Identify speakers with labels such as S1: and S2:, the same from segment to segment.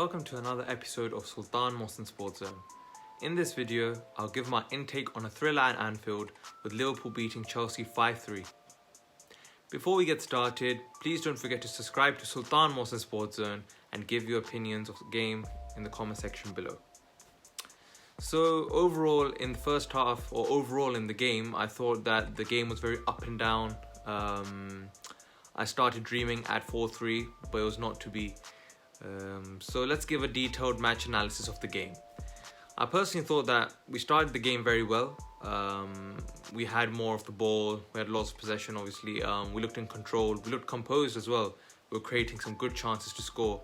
S1: Welcome to another episode of Sultan Mohsin Sports Zone. In this video, I'll give my intake on a thriller at Anfield with Liverpool beating Chelsea 5-3. Before we get started, please don't forget to subscribe to Sultan Mohsin Sports Zone and give your opinions of the game in the comment section below. So overall in the first half, or overall in the game, I thought that the game was very up and down. I started dreaming at 4-3, but it was not to be. So let's give a detailed match analysis of the game. I personally thought that we started the game very well. We had more of the ball, we had lots of possession obviously, we looked in control, we looked composed as well. We were creating some good chances to score.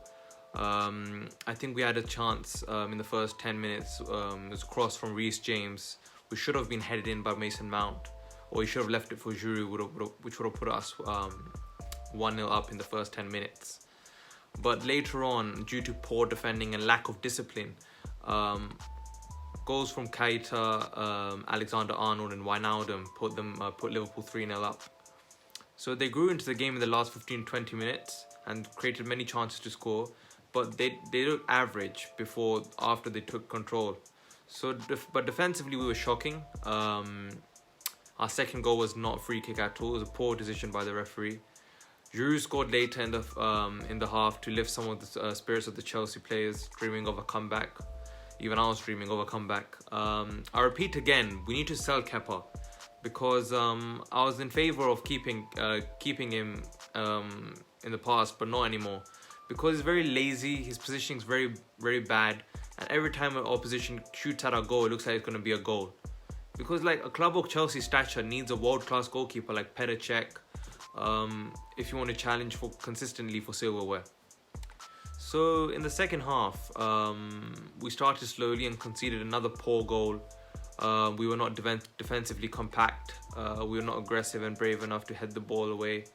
S1: I think we had a chance in the first 10 minutes. It was a cross from Reece James, which should have been headed in by Mason Mount, or he should have left it for Giroud, which would have put us 1-0 up in the first 10 minutes. But later on, due to poor defending and lack of discipline, goals from Keita, Alexander-Arnold and Wijnaldum put Liverpool 3-0 up. So they grew into the game in the last 15-20 minutes and created many chances to score, but they looked average after they took control. But defensively we were shocking. Our second goal was not a free kick at all. It was a poor decision by the referee. Giroud scored later in the half to lift some of the spirits of the Chelsea players, dreaming of a comeback. Even I was dreaming of a comeback. I repeat again, we need to sell Kepa, because I was in favour of keeping him in the past, but not anymore, because he's very lazy. His positioning is very, very bad, and every time an opposition shoots at our goal, it looks like it's going to be a goal. Because like a club of Chelsea's stature needs a world-class goalkeeper like Petr Cech, if you want to challenge consistently for silverware. So in the second half, we started slowly and conceded another poor goal. We were not defensively compact. We were not aggressive and brave enough to head the ball away,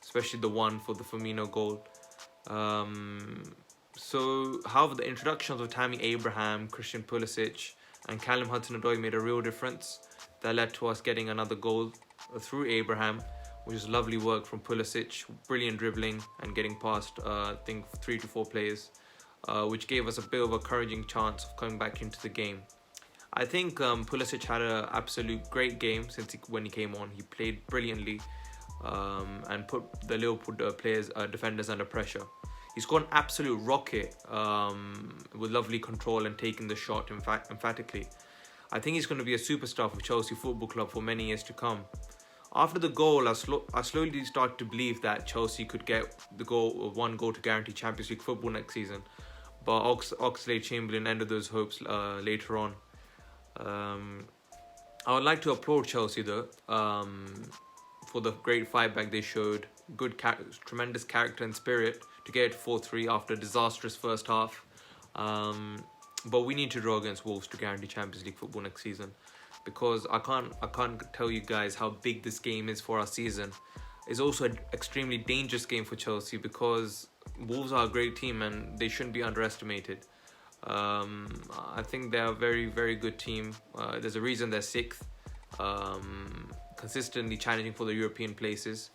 S1: especially the one for the Firmino goal. However, the introductions of Tammy Abraham, Christian Pulisic and Callum Hudson-Odoi made a real difference. That led to us getting another goal through Abraham, which is lovely work from Pulisic, brilliant dribbling and getting past, I think, 3 to 4 players, which gave us a bit of a encouraging chance of coming back into the game. I think Pulisic had an absolute great game when he came on. He played brilliantly and put the Liverpool defenders under pressure. He scored an absolute rocket with lovely control and taking the shot emphatically. I think he's going to be a superstar for Chelsea Football Club for many years to come. After the goal, I slowly started to believe that Chelsea could get one goal to guarantee Champions League football next season. But Oxlade-Chamberlain ended those hopes later on. I would like to applaud Chelsea though for the great fight back they showed. Tremendous character and spirit to get 4-3 after a disastrous first half. But we need to draw against Wolves to guarantee Champions League football next season, because I can't tell you guys how big this game is for our season. It's also an extremely dangerous game for Chelsea, because Wolves are a great team and they shouldn't be underestimated. I think they're a very, very good team. There's a reason they're 6th, consistently challenging for the European places.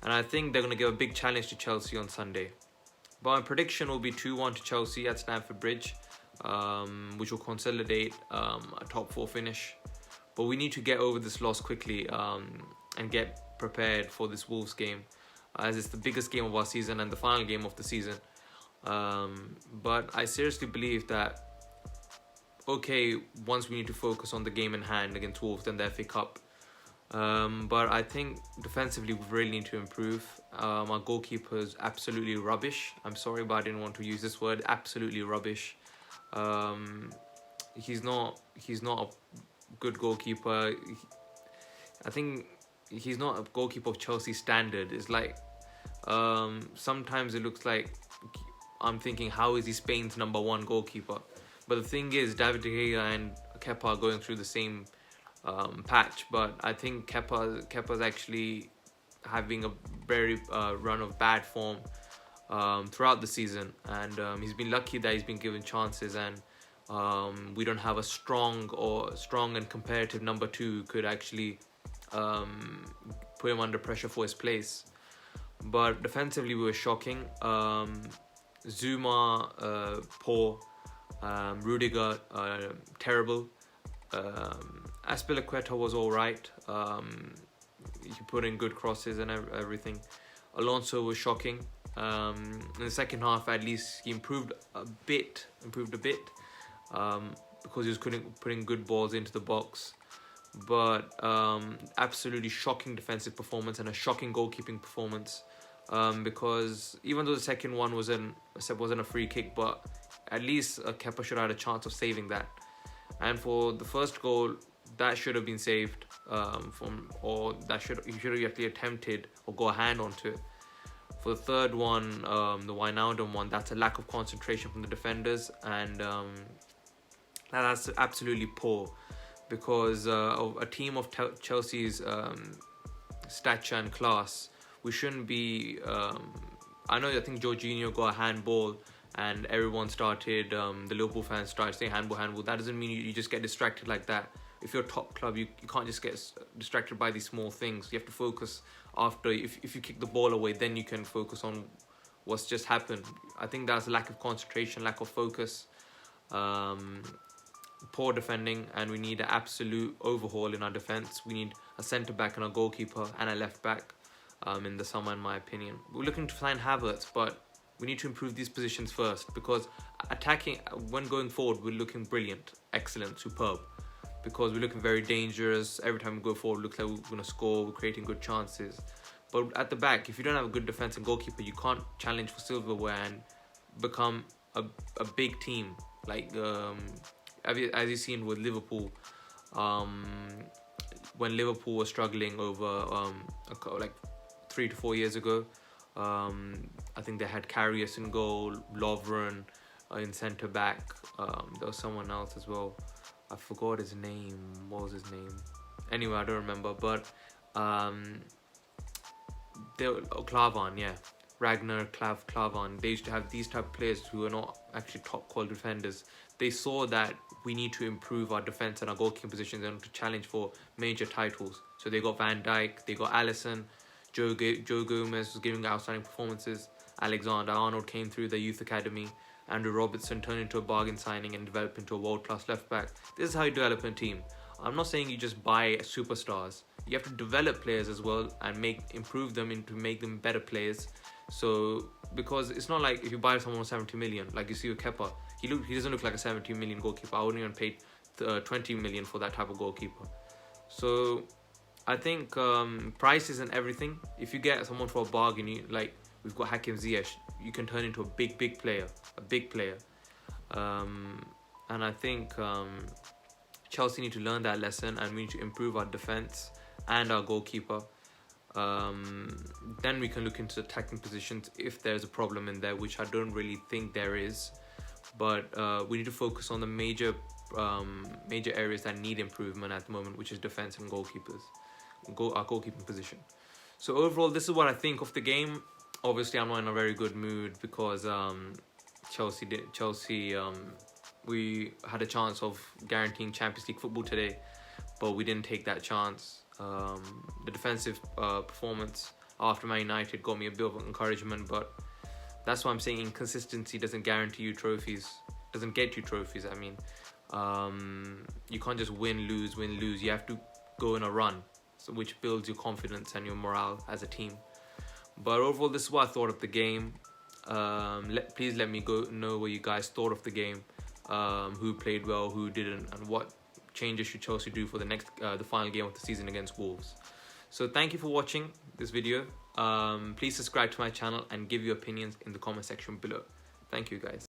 S1: And I think they're going to give a big challenge to Chelsea on Sunday. But my prediction will be 2-1 to Chelsea at Stamford Bridge, which will consolidate a top 4 finish. But we need to get over this loss quickly and get prepared for this Wolves game, as it's the biggest game of our season and the final game of the season. But I seriously believe that, once we need to focus on the game in hand against Wolves and the FA Cup. But I think defensively we really need to improve. Our goalkeeper is absolutely rubbish. I'm sorry, but I didn't want to use this word. Absolutely rubbish. He's not a good goalkeeper. I think he's not a goalkeeper of Chelsea standard. It's like sometimes it looks like I'm thinking, how is he Spain's number 1 goalkeeper? But the thing is, David De Gea and Kepa are going through the same patch, but I think Kepa's actually having a very run of bad form throughout the season, and he's been lucky that he's been given chances, and we don't have a strong and competitive number 2 who could actually put him under pressure for his place. But defensively we were shocking. Zuma, poor. Rudiger, terrible. Aspilicueta was alright. He put in good crosses and everything. Alonso was shocking. In the second half, at least he improved a bit, because he was putting good balls into the box. But absolutely shocking defensive performance and a shocking goalkeeping performance. Because even though the second one wasn't a free kick, but at least Kepa should have had a chance of saving that. And for the first goal, that should have been saved, he should have actually attempted or got a hand onto it. For the third one, the Wijnaldum one, that's a lack of concentration from the defenders, and that's absolutely poor, because of a team of Chelsea's stature and class, we shouldn't be. I think Jorginho got a handball, and everyone started. The Liverpool fans started saying handball. That doesn't mean you just get distracted like that. If you're a top club, you can't just get distracted by these small things. You have to focus after. If you kick the ball away, then you can focus on what's just happened. I think that's a lack of concentration, lack of focus, poor defending, and we need an absolute overhaul in our defence. We need a centre-back and a goalkeeper and a left-back in the summer, in my opinion. We're looking to sign Havertz, but we need to improve these positions first, because attacking, when going forward, we're looking brilliant, excellent, superb, because we're looking very dangerous. Every time we go forward, it looks like we're going to score, we're creating good chances. But at the back, if you don't have a good defence and goalkeeper, you can't challenge for silverware and become a big team. Like, as you've seen with Liverpool, when Liverpool was struggling over like 3 to 4 years ago, I think they had Karius in goal, Lovren in centre back. There was someone else as well. I forgot his name. What was his name? Anyway, I don't remember. But Klavan, yeah. Ragnar, Klavan. They used to have these type of players who are not actually top quality defenders. They saw that we need to improve our defence and our goalkeeping positions in order to challenge for major titles. So they got Van Dijk, they got Alisson, Joe Gomez was giving outstanding performances. Alexander-Arnold came through the youth academy. Andrew Robertson turned into a bargain signing and developed into a world-class left-back. This is how you develop a team. I'm not saying you just buy superstars. You have to develop players as well and improve them to make them better players. So, because it's not like if you buy someone for 70 million, like you see with Kepa, he doesn't look like a 70 million goalkeeper. I wouldn't even pay 20 million for that type of goalkeeper. So, I think price isn't everything. If you get someone for a bargain, we've got Hakim Ziyech, you can turn into a big player, and I think Chelsea need to learn that lesson, and we need to improve our defence and our goalkeeper. Then we can look into attacking positions if there's a problem in there, which I don't really think there is. But we need to focus on the major areas that need improvement at the moment, which is defence and goalkeepers, our goalkeeping position. So overall, this is what I think of the game. Obviously, I'm not in a very good mood because Chelsea we had a chance of guaranteeing Champions League football today, but we didn't take that chance. The defensive performance after Man United got me a bit of encouragement, but that's why I'm saying inconsistency doesn't guarantee you trophies, doesn't get you trophies. I mean, you can't just win, lose. You have to go in a run, which builds your confidence and your morale as a team. But overall, this is what I thought of the game. Please let me know what you guys thought of the game. Who played well, who didn't, and what changes should Chelsea do for the final game of the season against Wolves. So thank you for watching this video. Please subscribe to my channel and give your opinions in the comment section below. Thank you guys.